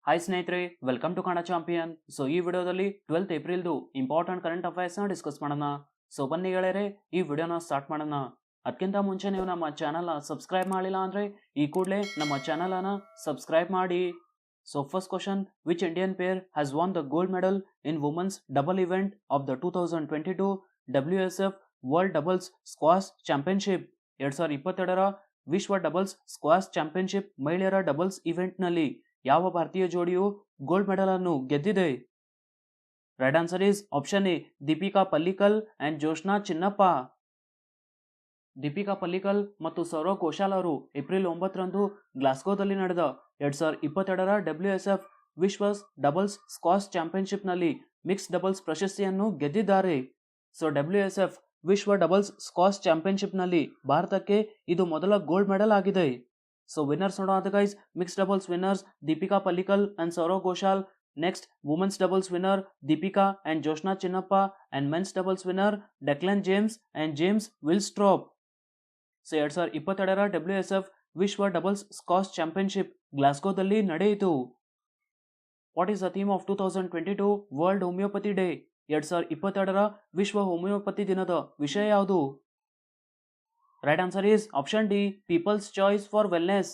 Hi ಸ್ನೇಹಿತರೆ, welcome to Kannada champion. So ಈ ವಿಡಿಯೋದಲ್ಲಿ 12th ಏಪ್ರಿಲ್ದು ಇಂಪಾರ್ಟೆಂಟ್ ಕರೆಂಟ್ ಅಫೈರ್ಸ್ನ ಡಿಸ್ಕಸ್ ಮಾಡೋಣ. ಸೊ ಬನ್ನಿ ಗೆಳೆಯರೆ, ಈ ವಿಡಿಯೋನ ಸ್ಟಾರ್ಟ್ ಮಾಡೋಣ. ಅದಕ್ಕಿಂತ ಮುಂಚೆ ನೀವು ನಮ್ಮ ಚಾನಲ್ನ ಸಬ್ಸ್ಕ್ರೈಬ್ ಮಾಡಿಲ್ಲ ಅಂದರೆ ಈ ಕೂಡಲೇ ನಮ್ಮ ಚಾನಲನ್ನು ಸಬ್ಸ್ಕ್ರೈಬ್ ಮಾಡಿ. So first question, which Indian pair has won the gold medal in women's double event of the 2022 WSF world doubles squash championship? 2022ರ ವಿಶ್ವ ಡಬಲ್ಸ್ ಸ್ಕ್ವಾಶ್ ಚಾಂಪಿಯನ್ಶಿಪ್ ಮಹಿಳೆಯರ ಡಬಲ್ಸ್ ಇವೆಂಟ್ನಲ್ಲಿ ಯಾವ ಭಾರತೀಯ ಜೋಡಿಯು ಗೋಲ್ಡ್ ಮೆಡಲ್ ಅನ್ನು ಗೆದ್ದಿದೆ? Right answer is option A, Deepika Pallikal and Joshna Chinnappa. Deepika Pallikal ಮತ್ತು ಸೌರವ್ ಘೋಷಾಲ್ ಅವರು ಏಪ್ರಿಲ್ 9ರಂದು ಗ್ಲಾಸ್ಗೋದಲ್ಲಿ ನಡೆದ 2022ರ WSF ವಿಶ್ವ ಡಬಲ್ಸ್ ಸ್ಕ್ವಾಶ್ ಚಾಂಪಿಯನ್ಶಿಪ್ನಲ್ಲಿ ಮಿಕ್ಸ್ ಡಬಲ್ಸ್ ಪ್ರಶಸ್ತಿಯನ್ನು ಗೆದ್ದಿದ್ದಾರೆ. ಸೊ WSF ವಿಶ್ವ ಡಬಲ್ಸ್ ಸ್ಕ್ವಾಶ್ ಚಾಂಪಿಯನ್ಶಿಪ್ನಲ್ಲಿ ಭಾರತಕ್ಕೆ ಇದು ಮೊದಲ ಗೋಲ್ಡ್ ಮೆಡಲ್ ಆಗಿದೆ. ಸೊ ವಿನ್ನರ್ಸ್ ನೋಡೋಣ guys. Mix doubles winners Deepika Pallikal and Saurav Ghosal. Next women's doubles winner Deepika and Joshna Chinnappa and men's doubles winner Declan James and James Willstrop. So 2022ರ WSF ವಿಶ್ವ ಡಬಲ್ಸ್ ಸ್ಕ್ವಾಶ್ ಚಾಂಪಿಯನ್ಶಿಪ್ ಗ್ಲಾಸ್ಗೋದಲ್ಲಿ ನಡೆಯಿತು. What is the theme of 2022 world homeopathy day? 2022ರ ವಿಶ್ವ homeopathy ದಿನದ ವಿಷಯ ಯಾವುದು? Right answer is option D, people's choice for wellness.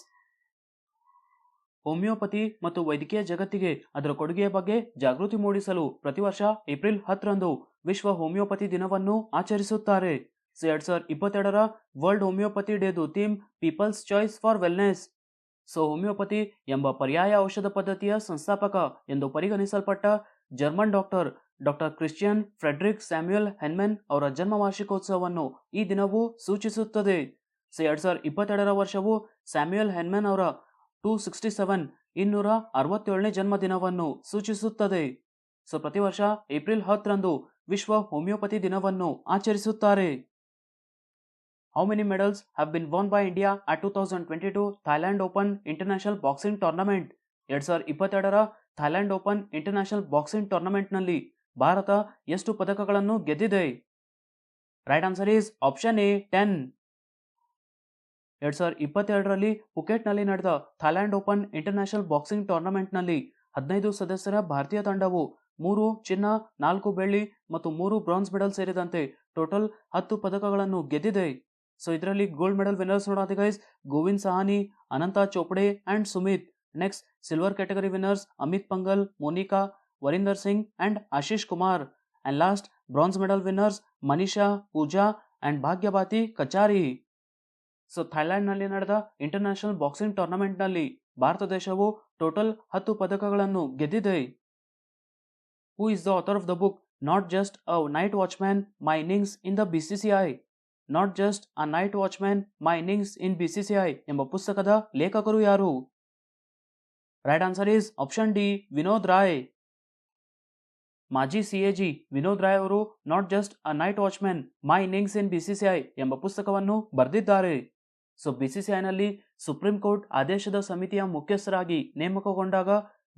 Homeopathy ಮತ್ತು ವೈದ್ಯಕೀಯ ಜಗತ್ತಿಗೆ ಅದರ ಕೊಡುಗೆಯ ಬಗ್ಗೆ ಜಾಗೃತಿ ಮೂಡಿಸಲು ಪ್ರತಿ ವರ್ಷ ಏಪ್ರಿಲ್ 10ರಂದು ವಿಶ್ವ ಹೋಮಿಯೋಪತಿ ದಿನವನ್ನು ಆಚರಿಸುತ್ತಾರೆ. ಸೊ 2022ರ ವರ್ಲ್ಡ್ ಹೋಮಿಯೋಪತಿ ಡೇದು theme people's choice for wellness. So homeopathy ಎಂಬ ಪರ್ಯಾಯ ಔಷಧ ಪದ್ಧತಿಯ ಸಂಸ್ಥಾಪಕ ಎಂದು ಪರಿಗಣಿಸಲ್ಪಟ್ಟ German doctor Christian Friedrich Samuel Hahnemann ಅವರ ಜನ್ಮ ವಾರ್ಷಿಕೋತ್ಸವವನ್ನು ಈ ದಿನವು ಸೂಚಿಸುತ್ತದೆ. ಸೊ 2022ರ ವರ್ಷವು ಸ್ಯಾಮ್ಯುಯಲ್ ಹೆನ್ಮೆನ್ ಅವರ 267ನೇ ಜನ್ಮದಿನವನ್ನು ಸೂಚಿಸುತ್ತದೆ. ಸೊ ಪ್ರತಿ ವರ್ಷ ಏಪ್ರಿಲ್ 10ರಂದು ವಿಶ್ವ ಹೋಮಿಯೋಪತಿ ದಿನವನ್ನು ಆಚರಿಸುತ್ತಾರೆ. How many medals have been won by India at 2022 Thailand open international boxing tournament? 2022ರ ಥೈಲ್ಯಾಂಡ್ ಓಪನ್ ಇಂಟರ್ನ್ಯಾಷನಲ್ ಬಾಕ್ಸಿಂಗ್ ಟೂರ್ನಮೆಂಟ್ನಲ್ಲಿ ಭಾರತ ಎಷ್ಟು ಪದಕಗಳನ್ನು ಗೆದ್ದಿದೆ? Right answer is option A, 10. 2022ರಲ್ಲಿ ಪುಕೆಟ್ನಲ್ಲಿ ನಡೆದ ಥೈಲ್ಯಾಂಡ್ ಓಪನ್ ಇಂಟರ್ನ್ಯಾಷನಲ್ ಬಾಕ್ಸಿಂಗ್ ಟೂರ್ನಮೆಂಟ್ನಲ್ಲಿ 15 ಸದಸ್ಯರ ಭಾರತೀಯ ತಂಡವು 3 ಚಿನ್ನ, 4 ಬೆಳ್ಳಿ ಮತ್ತು 3 ಬ್ರಾನ್ಸ್ ಮೆಡಲ್ ಸೇರಿದಂತೆ ಟೋಟಲ್ 10 ಪದಕಗಳನ್ನು ಗೆದ್ದಿದೆ. ಸೊ ಇದರಲ್ಲಿ ಗೋಲ್ಡ್ ಮೆಡಲ್ ವಿನ್ನರ್ಸ್ ನೋಡೋದು guys, Govind Sahani, Ananta Chopde and Sumit. Next silver category winners Amit Panghal, Monika, Varinder Singh and Ashish Kumar. And last bronze medal winners Manisha, Pooja and Bhagyabati Kachari. So ಥೈಲ್ಯಾಂಡ್ನಲ್ಲಿ ನಡೆದ ಇಂಟರ್ನ್ಯಾಷನಲ್ ಬಾಕ್ಸಿಂಗ್ ಟೂರ್ನಮೆಂಟ್ನಲ್ಲಿ ಭಾರತ ದೇಶವು ಟೋಟಲ್ 10 ಪದಕಗಳನ್ನು ಗೆದ್ದಿದೆ. Who is the author of the book not just a night watchman my innings in the BCCI? Not just a night watchman my innings in BCCI ಎಂಬ ಪುಸ್ತಕದ ಲೇಖಕರು ಯಾರು? Right answer is option D, Vinod Roy. ಮಾಜಿ CAG Vinod Roy ಅವರು not just a night watchman my innings in BCCI ಎಂಬ ಪುಸ್ತಕವನ್ನು ಬರೆದಿದ್ದಾರೆ. So BCCIನಲ್ಲಿ supreme court ಆದೇಶದ ಸಮಿತಿಯ ಮುಖ್ಯಸ್ಥರಾಗಿ ನೇಮಕಗೊಂಡಾಗ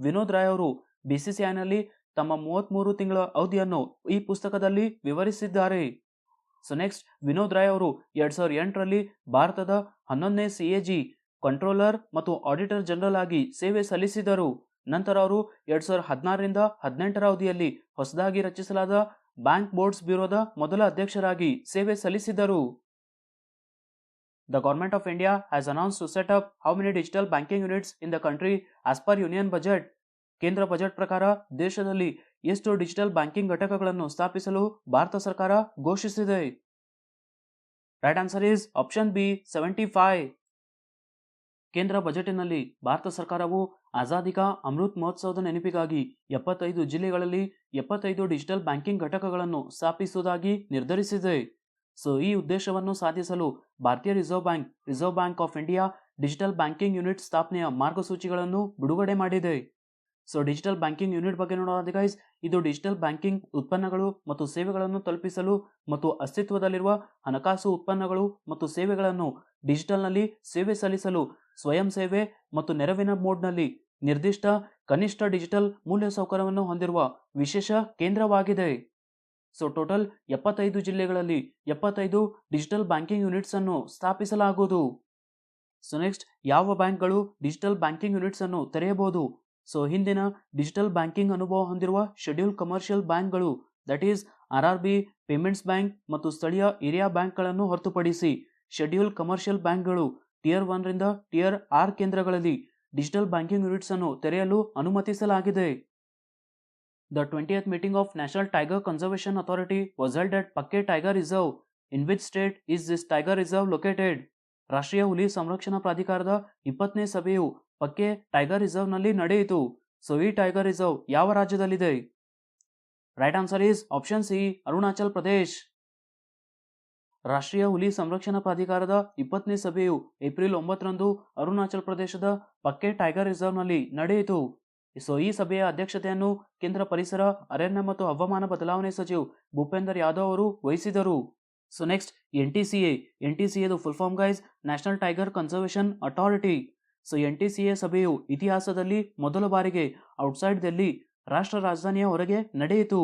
ವಿನೋದ್ ರಾಯ್ ಅವರು BCCIನಲ್ಲಿ ತಮ್ಮ 33 ತಿಂಗಳ ಅವಧಿಯನ್ನು ಈ ಪುಸ್ತಕದಲ್ಲಿ ವಿವರಿಸಿದ್ದಾರೆ. ಸೊ ನೆಕ್ಸ್ಟ್ ವಿನೋದ್ ರಾಯ್ ಅವರು 2008ರಲ್ಲಿ ಭಾರತದ 11ನೇ CAG ಕಂಟ್ರೋಲರ್ ಮತ್ತು ಆಡಿಟರ್ ಜನರಲ್ ಆಗಿ ಸೇವೆ ಸಲ್ಲಿಸಿದರು. ನಂತರ ಅವರು 2016ರಿಂದ 18ರ ಅವಧಿಯಲ್ಲಿ ಹೊಸದಾಗಿ ರಚಿಸಲಾದ ಬ್ಯಾಂಕ್ ಬೋರ್ಡ್ಸ್ ಬ್ಯೂರೋದ ಮೊದಲ ಅಧ್ಯಕ್ಷರಾಗಿ ಸೇವೆ ಸಲ್ಲಿಸಿದರು. The government of India has announced to set up how many digital banking units in the country as per union budget? ಕೇಂದ್ರ ಬಜೆಟ್ ಪ್ರಕಾರ ದೇಶದಲ್ಲಿ ಎಷ್ಟು ಡಿಜಿಟಲ್ ಬ್ಯಾಂಕಿಂಗ್ ಘಟಕಗಳನ್ನು ಸ್ಥಾಪಿಸಲು ಭಾರತ ಸರ್ಕಾರ ಘೋಷಿಸಿದೆ? Right answer is option B, 75. ಕೇಂದ್ರ ಬಜೆಟಿನಲ್ಲಿ ಭಾರತ ಸರ್ಕಾರವು ಆಜಾದಿ ಕಾ ಅಮೃತ್ ಮಹೋತ್ಸವದ ನೆನಪಿಗಾಗಿ 75 ಜಿಲ್ಲೆಗಳಲ್ಲಿ 75 ಡಿಜಿಟಲ್ ಬ್ಯಾಂಕಿಂಗ್ ಘಟಕಗಳನ್ನು ಸ್ಥಾಪಿಸುವುದಾಗಿ ನಿರ್ಧರಿಸಿದೆ. ಸೊ ಈ ಉದ್ದೇಶವನ್ನು ಸಾಧಿಸಲು ಭಾರತೀಯ reserve bank of India digital banking unit ಸ್ಥಾಪನೆಯ ಮಾರ್ಗಸೂಚಿಗಳನ್ನು ಬಿಡುಗಡೆ ಮಾಡಿದೆ. ಸೊ ಡಿಜಿಟಲ್ ಬ್ಯಾಂಕಿಂಗ್ ಯೂನಿಟ್ ಬಗ್ಗೆ ನೋಡೋಣ ಗೈಸ್, ಇದು ಡಿಜಿಟಲ್ ಬ್ಯಾಂಕಿಂಗ್ ಉತ್ಪನ್ನಗಳು ಮತ್ತು ಸೇವೆಗಳನ್ನು ತಲುಪಿಸಲು ಮತ್ತು ಅಸ್ತಿತ್ವದಲ್ಲಿರುವ ಹಣಕಾಸು ಉತ್ಪನ್ನಗಳು ಮತ್ತು ಸೇವೆಗಳನ್ನು ಡಿಜಿಟಲ್ನಲ್ಲಿ ಸೇವೆ ಸಲ್ಲಿಸಲು ಸ್ವಯಂ ಸೇವೆ ಮತ್ತು ನೆರವಿನ ಮೋಡ್ನಲ್ಲಿ ನಿರ್ದಿಷ್ಟ ಕನಿಷ್ಠ ಡಿಜಿಟಲ್ ಮೂಲಸೌಕರ್ಯವನ್ನು ಹೊಂದಿರುವ ವಿಶೇಷ ಕೇಂದ್ರವಾಗಿದೆ. ಸೊ ಟೋಟಲ್ 75 ಜಿಲ್ಲೆಗಳಲ್ಲಿ 75 ಡಿಜಿಟಲ್ ಬ್ಯಾಂಕಿಂಗ್ ಯೂನಿಟ್ಸ್ ಅನ್ನು ಸ್ಥಾಪಿಸಲಾಗುವುದು. ಸೊ ನೆಕ್ಸ್ಟ್ ಯಾವ ಬ್ಯಾಂಕ್ಗಳು ಡಿಜಿಟಲ್ ಬ್ಯಾಂಕಿಂಗ್ ಯೂನಿಟ್ಸ್ ಅನ್ನು ತೆರೆಯಬಹುದು? ಸೊ ಹಿಂದಿನ ಡಿಜಿಟಲ್ ಬ್ಯಾಂಕಿಂಗ್ ಅನುಭವ ಹೊಂದಿರುವ ಶೆಡ್ಯೂಲ್ ಕಮರ್ಷಿಯಲ್ ಬ್ಯಾಂಕ್ಗಳು that is RRB, payments bank ಮತ್ತು ಸ್ಥಳೀಯ ಏರಿಯಾ ಬ್ಯಾಂಕ್ಗಳನ್ನು ಹೊರತುಪಡಿಸಿ ಶೆಡ್ಯೂಲ್ ಕಮರ್ಷಿಯಲ್ ಬ್ಯಾಂಕ್ಗಳು ಟಿಯರ್ 1 ರಿಂದ ಟಿಯರ್ 6 ಕೇಂದ್ರಗಳಲ್ಲಿ ಡಿಜಿಟಲ್ ಬ್ಯಾಂಕಿಂಗ್ ಯೂನಿಟ್ಸ್ ಅನ್ನು ತೆರೆಯಲು ಅನುಮತಿಸಲಾಗಿದೆ. The 20th meeting of National Tiger Conservation Authority was held at Pakke Tiger Reserve. In which state is this tiger reserve located? ರಾಷ್ಟ್ರೀಯ ಹುಲಿ ಸಂರಕ್ಷಣಾ ಪ್ರಾಧಿಕಾರದ 20ನೇ ಸಭೆಯು ಪಕ್ಕೆ ಟೈಗರ್ ರಿಸರ್ವ್ನಲ್ಲಿ ನಡೆಯಿತು. ಸೊ ಈ ಟೈಗರ್ ರಿಸರ್ವ್ ಯಾವ ರಾಜ್ಯದಲ್ಲಿದೆ? Right answer is option C, Arunachal Pradesh. ರಾಷ್ಟ್ರೀಯ ಹುಲಿ ಸಂರಕ್ಷಣಾ ಪ್ರಾಧಿಕಾರದ 20ನೇ ಸಭೆಯು ಏಪ್ರಿಲ್ 9ರಂದು ಅರುಣಾಚಲ್ ಪ್ರದೇಶದ ಪಕ್ಕೆ ಟೈಗರ್ ರಿಸರ್ವ್ನಲ್ಲಿ ನಡೆಯಿತು. ಸೊ ಈ ಸಭೆಯ ಅಧ್ಯಕ್ಷತೆಯನ್ನು ಕೇಂದ್ರ ಪರಿಸರ, ಅರಣ್ಯ ಮತ್ತು ಹವಾಮಾನ ಬದಲಾವಣೆ ಸಚಿವ ಭೂಪೇಂದರ್ ಯಾದವ್ ಅವರು ವಹಿಸಿದರು. So next NTCA full form guys, national tiger conservation authority. So NTCA ಸಭೆಯು ಇತಿಹಾಸದಲ್ಲಿ ಮೊದಲ ಬಾರಿಗೆ ಔಟ್ಸೈಡ್ ಡೆಲ್ಲಿ, ರಾಷ್ಟ್ರ ರಾಜಧಾನಿಯ ಹೊರಗೆ ನಡೆಯಿತು.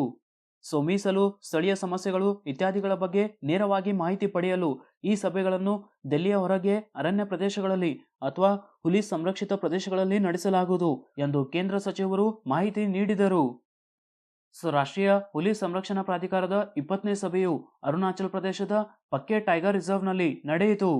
ಸೊ ಮೀಸಲು, ಸ್ಥಳೀಯ ಸಮಸ್ಯೆಗಳು ಇತ್ಯಾದಿಗಳ ಬಗ್ಗೆ ನೇರವಾಗಿ ಮಾಹಿತಿ ಪಡೆಯಲು ಈ ಸಭೆಗಳನ್ನು ದೆಹಲಿಯ ಹೊರಗೆ ಅರಣ್ಯ ಪ್ರದೇಶಗಳಲ್ಲಿ ಅಥವಾ ಹುಲಿ ಸಂರಕ್ಷಿತ ಪ್ರದೇಶಗಳಲ್ಲಿ ನಡೆಸಲಾಗುವುದು ಎಂದು ಕೇಂದ್ರ ಸಚಿವರು ಮಾಹಿತಿ ನೀಡಿದರು. ಸೊ ರಾಷ್ಟ್ರೀಯ ಹುಲಿ ಸಂರಕ್ಷಣಾ ಪ್ರಾಧಿಕಾರದ 20ನೇ ಸಭೆಯು ಅರುಣಾಚಲ್ ಪ್ರದೇಶದ ಪಕ್ಕೆ ಟೈಗರ್ ರಿಸರ್ವ್ನಲ್ಲಿ ನಡೆಯಿತು.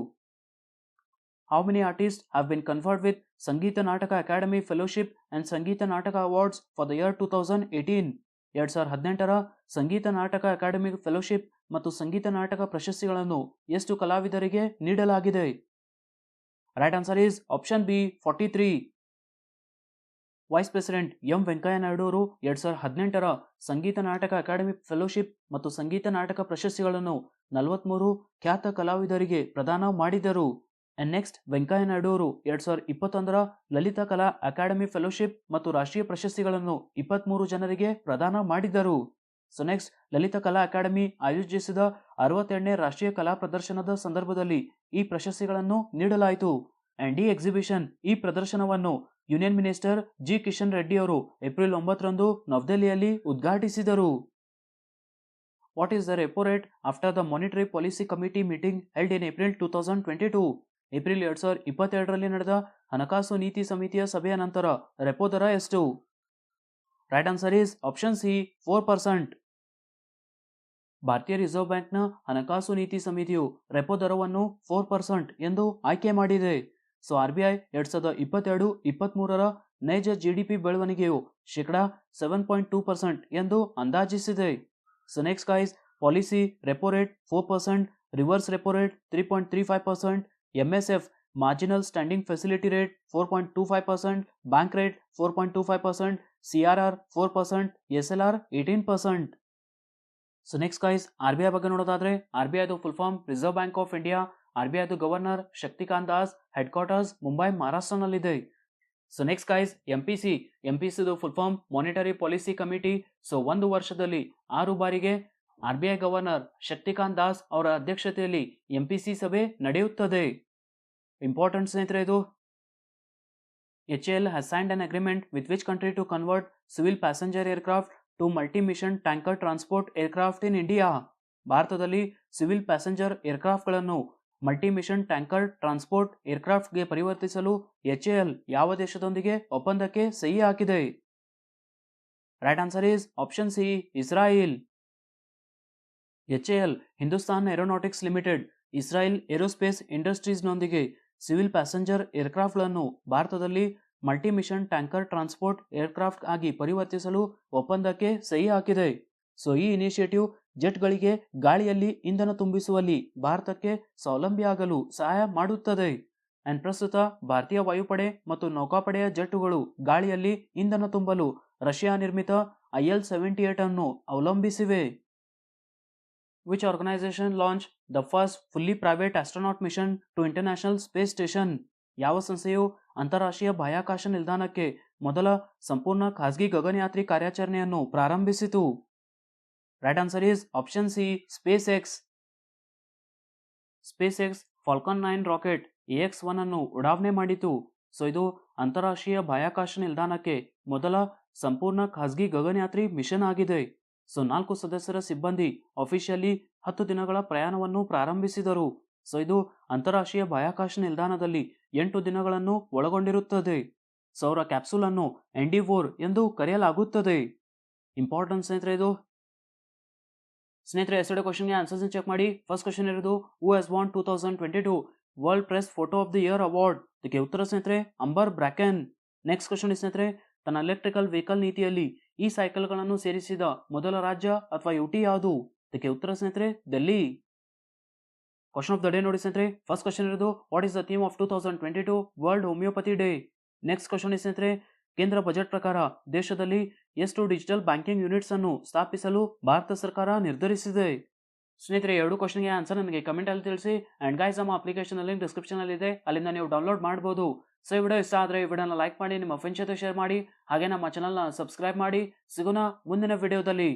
How many artist have been conferred with Sangeet Natak academy fellowship and Sangeet Natak awards for the year 2018? 2018ರ ಸಂಗೀತ ನಾಟಕ ಅಕಾಡೆಮಿ ಫೆಲೋಶಿಪ್ ಮತ್ತು ಸಂಗೀತ ನಾಟಕ ಪ್ರಶಸ್ತಿಗಳನ್ನು ಎಷ್ಟು ಕಲಾವಿದರಿಗೆ ನೀಡಲಾಗಿದೆ? Right answer is option B, 43. Vice president Venkaiah Naidu ಅವರು 2018ರ ಸಂಗೀತ ನಾಟಕ ಅಕಾಡೆಮಿ ಫೆಲೋಶಿಪ್ ಮತ್ತು ಸಂಗೀತ ನಾಟಕ ಪ್ರಶಸ್ತಿಗಳನ್ನು 43 ಖ್ಯಾತ ಕಲಾವಿದರಿಗೆ ಪ್ರದಾನ ಮಾಡಿದರು. ಅಂಡ್ ನೆಕ್ಸ್ಟ್ ವೆಂಕಯ್ಯ ನಾಯ್ಡು ಅವರು 2021ರ ಲಲಿತ ಕಲಾ ಅಕಾಡೆಮಿ ಫೆಲೋಶಿಪ್ ಮತ್ತು ರಾಷ್ಟ್ರೀಯ ಪ್ರಶಸ್ತಿಗಳನ್ನು 23 ಜನರಿಗೆ ಪ್ರದಾನ ಮಾಡಿದರು. ಸೊ ನೆಕ್ಸ್ಟ್ ಲಲಿತ ಕಲಾ ಅಕಾಡೆಮಿ ಆಯೋಜಿಸಿದ 62ನೇ ರಾಷ್ಟ್ರೀಯ ಕಲಾ ಪ್ರದರ್ಶನದ ಸಂದರ್ಭದಲ್ಲಿ ಈ ಪ್ರಶಸ್ತಿಗಳನ್ನು ನೀಡಲಾಯಿತು. ಅಂಡ್ ಈ ಪ್ರದರ್ಶನವನ್ನು ಯೂನಿಯನ್ ಮಿನಿಸ್ಟರ್ ಜಿ ಕಿಶನ್ ರೆಡ್ಡಿ ಅವರು ಏಪ್ರಿಲ್ 9ರಂದು ನವದೆಹಲಿಯಲ್ಲಿ ಉದ್ಘಾಟಿಸಿದರು. What is the repo rate after the monetary policy committee meeting held in April 2022? April 2022ರಲ್ಲಿ ನಡೆದ ಹಣಕಾಸು ನೀತಿ ಸಮಿತಿಯ ಸಭೆಯ ನಂತರ ರೆಪೋ ದರ ಎಷ್ಟು? Right answer is option C, 4%. ಭಾರತೀಯ ರಿಸರ್ವ್ ಬ್ಯಾಂಕ್ನ ಹಣಕಾಸು ನೀತಿ ಸಮಿತಿಯು ರೆಪೋ ದರವನ್ನು 4% ಎಂದು ಆಯ್ಕೆ ಮಾಡಿದೆ. ಸೊ RBI 2022-23ರ ನೈಜ GDP ಬೆಳವಣಿಗೆಯು ಶೇಕಡಾ 7.2% ಎಂದು ಅಂದಾಜಿಸಿದೆ. So next guys, policy repo rate 4%, reverse repo rate 3.35%, MSF marginal standing facility rate 4.25%, bank rate 4.25%, CRR 4%, SLR 18%. So next guys, RBI ಬಗ್ಗೆ ನೋಡೋದಾದ್ರೆ RBIದು full form reserve bank of India. RBIದು governor Shaktikanta Das, headquarters Mumbai, ಮಹಾರಾಷ್ಟ್ರನಲ್ಲಿದೆ. So next guys, MPCದು full form monetary policy committee. So ಒಂದು ವರ್ಷದಲ್ಲಿ 6 ಬಾರಿಗೆ RBI governor Shaktikanta Das ಅವರ ಅಧ್ಯಕ್ಷತೆಯಲ್ಲಿ MPC ಸಭೆ ನಡೆಯುತ್ತದೆ. ಇಂಪಾರ್ಟೆಂಟ್ ಸ್ನೇಹಿತರೆ ಇದು. HAL has signed an agreement with which country to convert civil passenger aircraft to multi-mission tanker transport aircraft in India? ಭಾರತದಲ್ಲಿ ಸಿವಿಲ್ ಪ್ಯಾಸೆಂಜರ್ ಏರ್ಕ್ರಾಫ್ಟ್ಗಳನ್ನು ಮಲ್ಟಿ ಮಿಷನ್ ಟ್ಯಾಂಕರ್ ಟ್ರಾನ್ಸ್ಪೋರ್ಟ್ ಏರ್ಕ್ರಾಫ್ಟ್ಗೆ ಪರಿವರ್ತಿಸಲು HAL ಯಾವ ದೇಶದೊಂದಿಗೆ ಒಪ್ಪಂದಕ್ಕೆ ಸಹಿ ಹಾಕಿದೆ? Right answer is option C, Israel. HAL Hindustan aeronautics limited Israel aerospace ಇಂಡಸ್ಟ್ರೀಸ್ನೊಂದಿಗೆ ಸಿವಿಲ್ ಪ್ಯಾಸೆಂಜರ್ ಏರ್ಕ್ರಾಫ್ಟ್ಗಳನ್ನು ಭಾರತದಲ್ಲಿ multi mission tanker transport aircraft ಆಗಿ ಪರಿವರ್ತಿಸಲು ಒಪ್ಪಂದಕ್ಕೆ ಸಹಿ ಹಾಕಿದೆ. ಸೊ ಈ ಇನಿಷಿಯೇಟಿವ್ ಜೆಟ್ಗಳಿಗೆ ಗಾಳಿಯಲ್ಲಿ ಇಂಧನ ತುಂಬಿಸುವಲ್ಲಿ ಭಾರತಕ್ಕೆ ಸ್ವಾವಲಂಬಿಯಾಗಲು ಸಹಾಯ ಮಾಡುತ್ತದೆ. ಅಂಡ್ ಪ್ರಸ್ತುತ ಭಾರತೀಯ ವಾಯುಪಡೆ ಮತ್ತು ನೌಕಾಪಡೆಯ ಜೆಟ್ಟುಗಳು ಗಾಳಿಯಲ್ಲಿ ಇಂಧನ ತುಂಬಲು ರಷ್ಯಾ ನಿರ್ಮಿತ IL-78 ಅನ್ನು ಅವಲಂಬಿಸಿವೆ. Which organization launched the first fully private astronaut mission to International Space Station? ಯಾವ ಸಂಸ್ಥೆಯು ಅಂತಾರಾಷ್ಟ್ರೀಯ ಬಾಹ್ಯಾಕಾಶ ನಿಲ್ದಾಣಕ್ಕೆ ಮೊದಲ ಸಂಪೂರ್ಣ ಖಾಸಗಿ ಗಗನಯಾತ್ರಿ ಕಾರ್ಯಾಚರಣೆಯನ್ನು ಪ್ರಾರಂಭಿಸಿತು? Right answer is option C, space X Falcon 9 rocket AX-1 ಅನ್ನು ಉಡಾವಣೆ ಮಾಡಿತು. ಸೊ ಇದು ಅಂತಾರಾಷ್ಟ್ರೀಯ ಬಾಹ್ಯಾಕಾಶ ನಿಲ್ದಾಣಕ್ಕೆ ಮೊದಲ ಸಂಪೂರ್ಣ ಖಾಸಗಿ ಗಗನಯಾತ್ರಿ ಮಿಷನ್ ಆಗಿದೆ. ಸೊ 4 ಸದಸ್ಯರ ಸಿಬ್ಬಂದಿ ಅಫಿಷಿಯಲಿ 10 ದಿನಗಳ ಪ್ರಯಾಣವನ್ನು ಪ್ರಾರಂಭಿಸಿದರು. ಸೊ ಇದು ಅಂತಾರಾಷ್ಟ್ರೀಯ ಬಾಹ್ಯಾಕಾಶ ನಿಲ್ದಾಣದಲ್ಲಿ 8 ದಿನಗಳನ್ನು ಒಳಗೊಂಡಿರುತ್ತದೆ. ಸೌರ ಕ್ಯಾಪ್ಸೂಲ್ ಅನ್ನು ಎಂಡಿವೋರ್ ಎಂದು ಕರೆಯಲಾಗುತ್ತದೆ. ಇಂಪಾರ್ಟೆಂಟ್ ಸ್ನೇಹಿತರೆ ಇದು. ಸ್ನೇಹಿತರೆ ಎಸ್ಟರ್ಡೇ ಕ್ವಶನ್ಗೆ ಆನ್ಸರ್ಸ್ ಚೆಕ್ ಮಾಡಿ. ಫಸ್ಟ್ ಕ್ವಶನ್ ಇರೋದು who has von 2022 world press photo of the year award. ಇದಕ್ಕೆ ಉತ್ತರ ಸ್ನೇಹಿತರೆ ಅಂಬರ್ ಬ್ರಾಕೆನ್. ನೆಕ್ಸ್ಟ್ ಕ್ವಶನ್ ಸ್ನೇಹಿತರೆ ತನ್ನ ಎಲೆಕ್ಟ್ರಿಕಲ್ ವೆಹಿಕಲ್ ನೀತಿಯಲ್ಲಿ ಈ ಸೈಕಲ್ಗಳನ್ನು ಸೇರಿಸಿದ ಮೊದಲ ರಾಜ್ಯ ಅಥವಾ ಯುಟಿ ಯಾವುದು? ಇದಕ್ಕೆ ಉತ್ತರ ಸ್ನೇಹಿತರೆ Delhi. Question of the day ನೋಡಿ ಸ್ನೇಹಿತರೆ. ಫಸ್ಟ್ ಕ್ವಶನ್ ಇರೋದು what is the theme of 2022 world homeopathy day. Next question ಸ್ನೇಹಿತರೆ ಕೇಂದ್ರ ಬಜೆಟ್ ಪ್ರಕಾರ ದೇಶದಲ್ಲಿ ಎಷ್ಟು ಡಿಜಿಟಲ್ ಬ್ಯಾಂಕಿಂಗ್ ಯೂನಿಟ್ಸ್ ಅನ್ನು ಸ್ಥಾಪಿಸಲು ಭಾರತ ಸರ್ಕಾರ ನಿರ್ಧರಿಸಿದೆ? ಸ್ನೇಹಿತರೆ ಎರಡು ಕ್ವಶನ್ಗೆ ಆನ್ಸರ್ ನನಗೆ ಕಮೆಂಟ್ ಅಲ್ಲಿ ತಿಳಿಸಿ. ಅಂಡ್ ಗೈಸ್ ನಮ್ಮ ಅಪ್ಲಿಕೇಶನ್ ಲಿಂಕ್ ಡಿಸ್ಕ್ರಿಪ್ಷನ್ ಅಲ್ಲಿ ಇದೆ, ಅಲ್ಲಿಂದ ನೀವು ಡೌನ್ಲೋಡ್ ಮಾಡಬಹುದು. ಸೊ ಈ ವಿಡಿಯೋ ಇಷ್ಟ ಆದರೆ ಈ ವಿಡಿಯೋನ ಲೈಕ್ ಮಾಡಿ, ನಿಮ್ಮ ಫ್ರೆಂಡ್ಸ್ ಜೊತೆ ಶೇರ್ ಮಾಡಿ, ಹಾಗೆ ನಮ್ಮ ಚಾನಲ್ನ ಸಬ್ಸ್ಕ್ರೈಬ್ ಮಾಡಿ. ಸಿಗೋಣ ಮುಂದಿನ ವಿಡಿಯೋದಲ್ಲಿ.